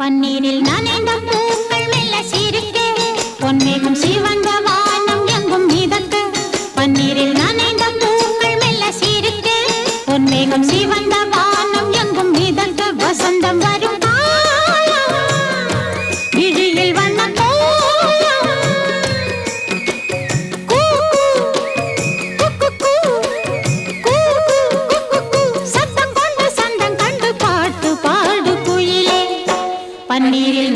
பன்னீரில் நனைந்த பூக்கள் மெல்ல சிரிக்க பொன்மேகம் சிவந்த வானம் எங்கும் மிதக்க பன்னீரில் நனைந்த பூக்கள் மெல்ல சிரிக்க பொன்மேகம் சிவந்த வானம் எங்கும் மிதக்க வசந்தம் வரும் விழியில் வண்ண சத்தம் கொண்டு சந்தம் கண்டு பாட்டு பாடு குயிலே பன்னீரில்